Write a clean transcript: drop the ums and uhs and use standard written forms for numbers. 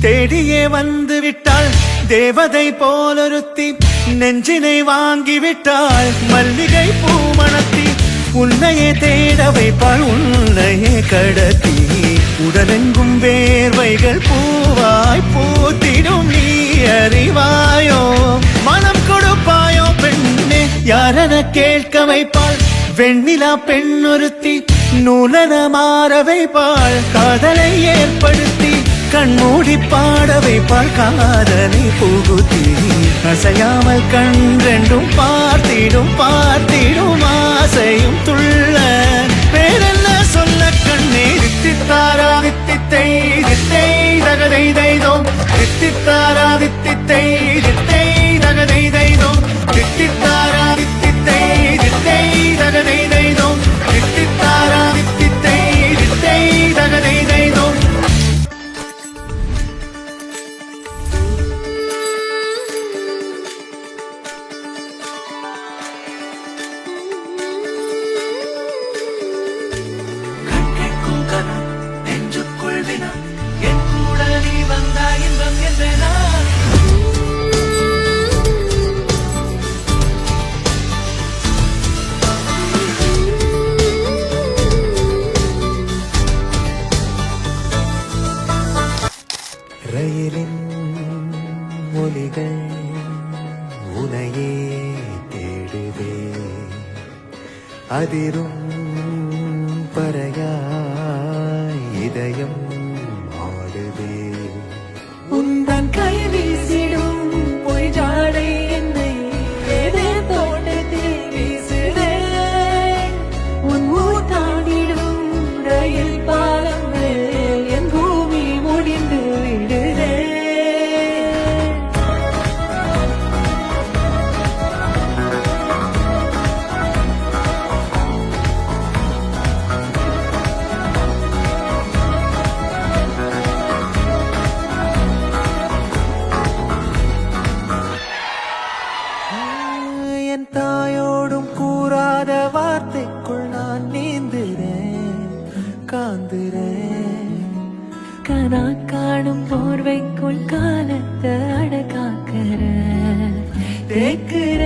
தேடியே வந்து விட்டாள் தேவதை போலொருத்தி, நெஞ்சினை வாங்கிவிட்டாள் மல்லிகை பூமணத்தி. உன்னையே தேட வைப்பாள் உன்னையே கடத்தி, உடலெங்கும் வேர்வைகள் பூவாய் பூத்திடும். நீ அறிவாயோ மனம் கொடுப்பாயோ பெண்ணே, யாரென கேட்க வைப்பாள் வெண்ணிலா பெண்ணொருத்தி. நூலன மாற வைப்பாள் காதலை ஏற்படுத்தி, கண்மூடி பாட வைப்பாள் காதலை புகுத்தி. அசையாமல் கண் ரெண்டும் பார்த்திடும் பார்த்திடும் ஆசையும் துள்ள. வேறென்ன சொல்ல கண்ணே, தித்தித்தாரா தித்தித்தை தித்தை தகதை தைதோ, தித்தித்தாரா தித்தித்தை தித்தை தகதை தைதோ, தித்தித்தாரா தித்தித்தை தித்தை தகதை தைதோ, தித்தித்தாரா தித்தித்தை தித்தை தகதை தைதோ. ரயிலின் மொழிகள் உனையே தேடுவே, அதிரும் பறையாய் இதயம் ஆடுவே. உந்தன் கை வீசிடும் பொய் ஜாடை என்னை ஏதே தோட்டத்தில் வீசுதே. உன் ஊட்டாடிடும் ரயில் பாலம் மேல் என் பூமி முடிந்து விடுதே. என் தாயோடும் கூறாத வார்த்தைக்குள் நான் நீந்துறேன் காந்துறேன். கனா காணும் போர்வைக்குள் காலத்தை அடக்காக்கிற தேக்குற.